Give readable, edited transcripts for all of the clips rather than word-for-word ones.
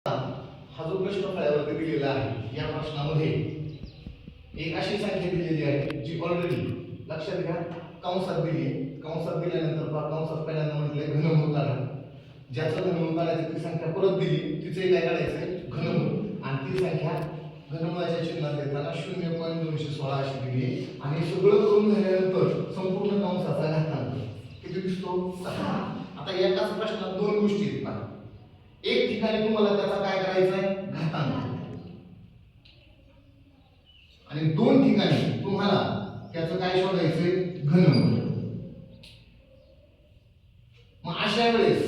हा जो प्रश्न फळ्यावरती दिलेला आहे या प्रश्नामध्ये एक अशी संख्या दिलेली आहे जी ऑलरेडी लक्षात घ्या कंसात दिली आहे. कंसात दिल्यानंतर कंसात पहिल्यांदा म्हटले घनमूळ काढा. ज्याचं घनमूळ काढायचं ती संख्या परत दिली तिचे काय काढायचंय घनमूळ आणि ती संख्या घनमूळाच्या चिन्हात देताना 0.216 अशी दिली आहे. आणि सगळं करून झाल्यानंतर संपूर्ण कंसाचा घातांक किती दिसतो 6. आता एकाच प्रश्नात दोन गोष्टी आहेत पहा. एक ठिकाणी तुम्हाला त्याचा काय करायचा आहे घातांक आणि दोन ठिकाणी तुम्हाला त्याचं काय शोधायचंय घनमूळ. मग अशा वेळेस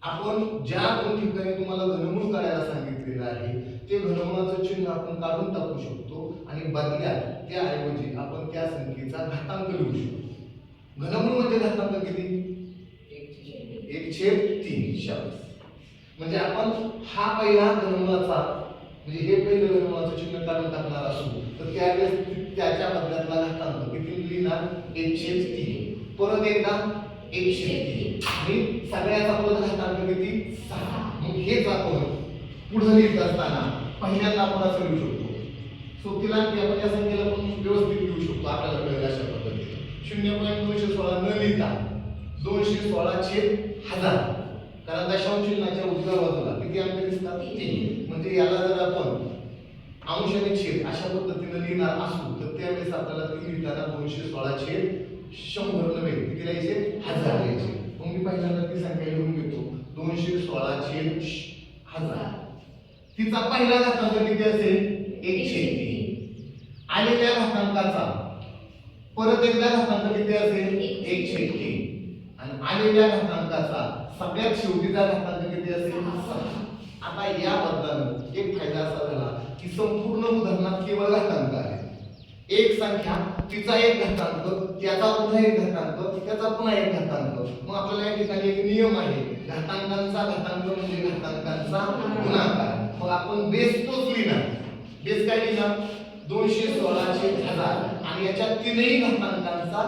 आपण ज्या दोन ठिकाणी तुम्हाला घनमूळ काढायला सांगितलेलं आहे ते घनमूळाचं चिन्ह आपण काढून टाकू शकतो आणि बदल्यात त्याऐवजी आपण त्या संख्येचा घातांक लिहू शकतो. घनमूळ म्हणजे घातांक किती 1/3. म्हणजे आपण हा पहिला घनमूळाचा म्हणजे हे पहिलं घनमूळाचं चिन्ह काढून टाकणार असू तर त्यावेळेस त्याच्या बदल्यातला घातांक किती लिहिणार 1/3. परत एकदा 1/3 आणि सगळ्याचा परत घातांक किती 6. मग हेच आपण पुढे लिहित असताना पहिल्यांदा आपण असं लिहू शकतो. सोबतीला आपण या संख्येला पण व्यवस्थित लिहू शकतो आपल्याला कळेल अशा पद्धतीने 0.216 न लिहिता 216/1000. कारण दशांश चिन्हाच्या उजव्या बाजूला किती अंक दिसतात 3. म्हणजे याला जर आपण अंश आणि छेद अशा पद्धतीने लिहिणार असू तर त्यावेळेस आपल्याला ती लिहिताना 216/100 नव्हे किती लिहायचे 1000 लिहायचे. मग मी पहिल्यांदा ती संख्या लिहून घेतो 216/1000. तिचा पहिला घातांक किती असेल 1/3. आलेल्या घातांकाचा परत एकदा घातांक किती असेल 1/3 आणि आलेल्या घातांकाचा सगळ्यात शेवटीचा घातांक किती असेल 6. आता या बदलाने एक फायदा असा झाला की संपूर्ण उदाहरणात केवळ घातांक आहे. एक संख्या तिचा एक घातांक त्याचा पुन्हा एक घातांक त्याचा पुन्हा एक घातांक. मग आपल्याला या ठिकाणी एक नियम आहे घातांकांचा घातांक म्हणजे घातांकांचा गुणाकार. मग आपण बेस तोच लिहिणार. बेस काय लिहिणार 216/1000 आणि याच्या तीनही घातांकांचा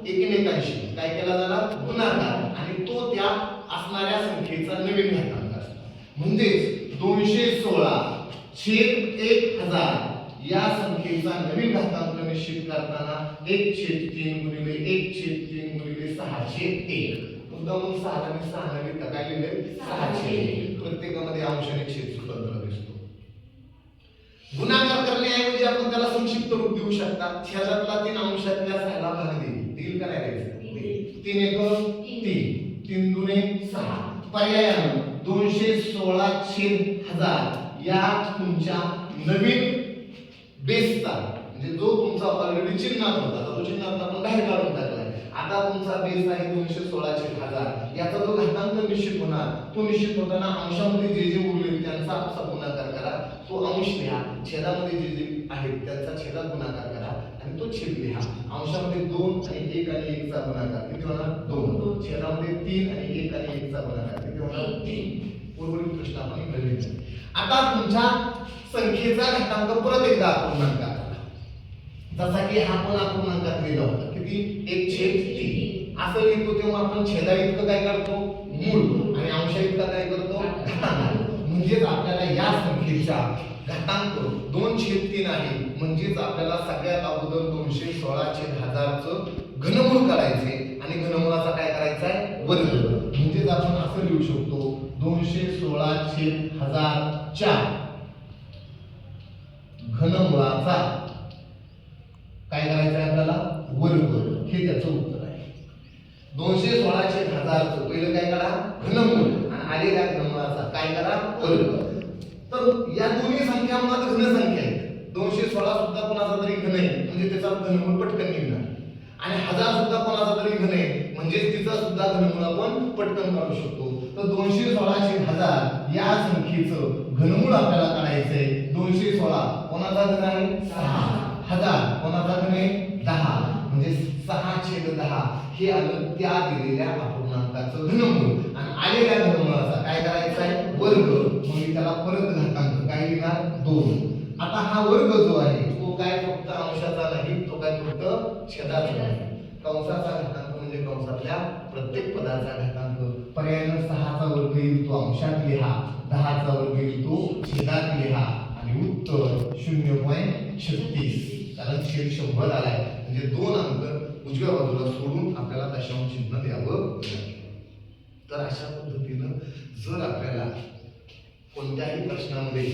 एकमेकांशी काय केला जाणार गुणाकार आणि तो त्या असणाऱ्या संख्येचा नवीन घातांक असतो. म्हणजेच 216/1000 या संख्येचा नवीन घातांक निश्चित करताना 1/3 गुणिले 1/3 गुणिले 6/1. मुद्दामून 6 आणि 6 नवीन काय लिहिले 6/1. प्रत्येकामध्ये अंश आणि छेद स्वतंत्र दिसतो. गुणाकार करण्याऐवजी आपण त्याला संक्षिप्त रूप देऊ शकता. छेदातला 3 अंशातल्या 6ला भाग देईल का नाही द्यायचं 3 1 3 3 2 6. पर्यायाने 216/1000 या तुमच्या नवीन बेसचा म्हणजे जो तुमचा ऑलरेडी चिन्हात होता तो चिन्हात आपण बाहेर काढून टाकलाय. आता तुमचा बेस आहे 216/1000. याचा जो घातांक निश्चित होणार तो निश्चित होताना अंशामध्ये जे जे उरले त्यांचा आपसा गुणाकार करा. तो अंश लिहा. छेदामध्ये जे जे आहेत त्यांचा छेदात गुणाकार करा आणि तो छेद लिहा. अंशामध्ये 2 आणि 1 आणि 1 चा गुणाकार किती होणार 2. छेदामध्ये 3 आणि 1 आणि 1 चा गुणाकार किती होणार 3. उर्वरित प्रश्न आपण इकडे. आता तुमच्या संख्येचा घातांक परत एकदा अपूर्णांकात जसा की हा पण अपूर्णांकात लिहिला होता किती 1/3 असं लिहितो तेव्हा आपण छेदा इतकं काय करतो मूळ आणि अंशा इतका काय करतो घातांक. म्हणजेच आपल्याला या संख्येचा घातांक 2/3 आहे. म्हणजेच आपल्याला सगळ्यात अगोदर 216/1000 चं घनमूळ काढायचे आणि घनमूळाचा काय करायचा आहे वर्ग. म्हणजेच आपण असं लिहू शकतो 216/1000 च्या घनमूळाचा काय करायचं आहे आपल्याला वर्ग. हे त्याचं उत्तर आहे. 216/1000 चं पहिलं काय करा घनमूळ आणि आलेल्या घनमूळाचा काय करा वर्ग. तर या दोन्ही संख्या मुळात घन संख्या आहेत. 216 सुद्धा कोणाचा तरी घन आहे म्हणजे त्याचा घनमूळ पटकन निघणार आणि 1000 सुद्धा कोणाचा तरी घन आहे म्हणजे तिचा सुद्धा घनमूळ आपण पटकन काढू शकतो. तर 216/1000 या संख्येचं घनमूळ आपल्याला काढायचंय. 216 कोणाचा घन आहे 6. 1000 कोणाचा घन आहे 10 म्हणजे 6/10 हे आलं त्या दिलेल्या अपूर्णांकाचं घनमूळ आणि आलेल्या घनमूळाचा काय करायचा आहे वर्ग. मग त्याला परत घातांक काय लिहिणार 2. आता हा वर्ग जो आहे तो काय फक्त अंशाचा नाही तो काय फक्त छेदाचा नाही. कंसाचा घातांक म्हणजे कंसातल्या प्रत्येक पदाचा घातांक पर्यायानं 6चा वर्ग येईल तो अंशात लिहा, 10चा वर्ग येईल तो छेदात लिहा आणि उत्तर 0.36 कारण छेद 100 आलाय म्हणजे 2 अंक उजव्या बाजूला सोडून आपल्याला दशांश चिन्ह द्यावं लागेल. तर अशा पद्धतीनं जर आपल्याला कोणत्याही प्रश्नामध्ये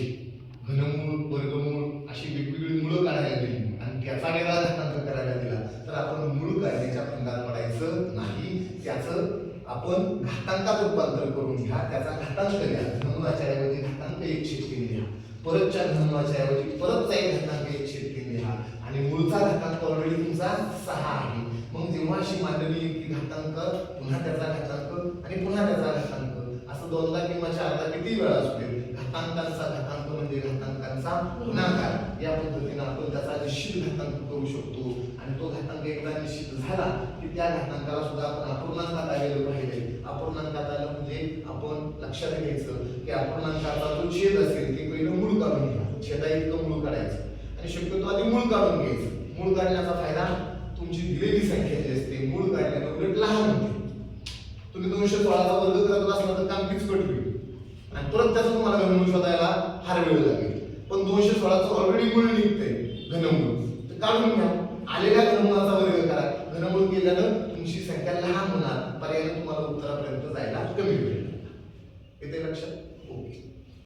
घनमूळ वर्गमूळ अशी वेगवेगळी मुळं काढायला दिली आणि त्याचा वेगळा घातांक करायला दिला तर आपण मूळ काढण्याच्या फंदात पडायचं नाही. त्याचं आपण घातांकात रूपांतर करून घ्या, त्याचा घातांक घ्या. घनमूळाच्या ऐवजी घातांक 1/3 लिहा, परतच्या घनमूळाच्या ऐवजी परतचा एक घातांक 1/3 लिहा आणि मूळचा घातांक ऑलरेडी तुमचा 6 आहे. मग जेव्हा अशी मांडणी की घातांक पुन्हा त्याचा घातांक आणि पुन्हा त्याचा घातांक असं दोनदा किंवा चारदा किती वेळा असू दे, घातांकांचा घातांक म्हणजे घातांकांचा गुणाकार. या पद्धतीने आपण त्याचा निश्चित घातांक करू शकतो आणि तो घातांक एकदा निश्चित झाला की त्या घातांकाला सुद्धा आपण अपूर्णांकात आलेलं पाहिजे. अपूर्णांकात आलं म्हणजे आपण लक्षात घ्यायचं की अपूर्णांकाचा जो छेद असेल ते पहिलं मूळ काढून घ्या, छेदा इतकं मूळ काढायचं आणि शक्यतो आधी मूळ काढून घ्यायचं. मूळ काढण्याचा फायदा तुमची दिलेली संख्या जी असते मूळ काढल्यानं उलट लहान होते. तुम्ही 216चा वर्ग करत असला तर काम किचकट होईल आणि परत त्याचं तुम्हाला घनमूळ शोधायला फार वेळ लागेल. पण 216चं ऑलरेडी मूळ निघतंय घनमूळ, तर काढून घ्या. आलेल्या घनमूळाचा वर्ग करा. घनमूळ केल्यानं तुमची संख्या लहान होणार, पर्यायाने तुम्हाला उत्तरापर्यंत जायला कमी वेळ लागणार. येते लक्षात? ओके.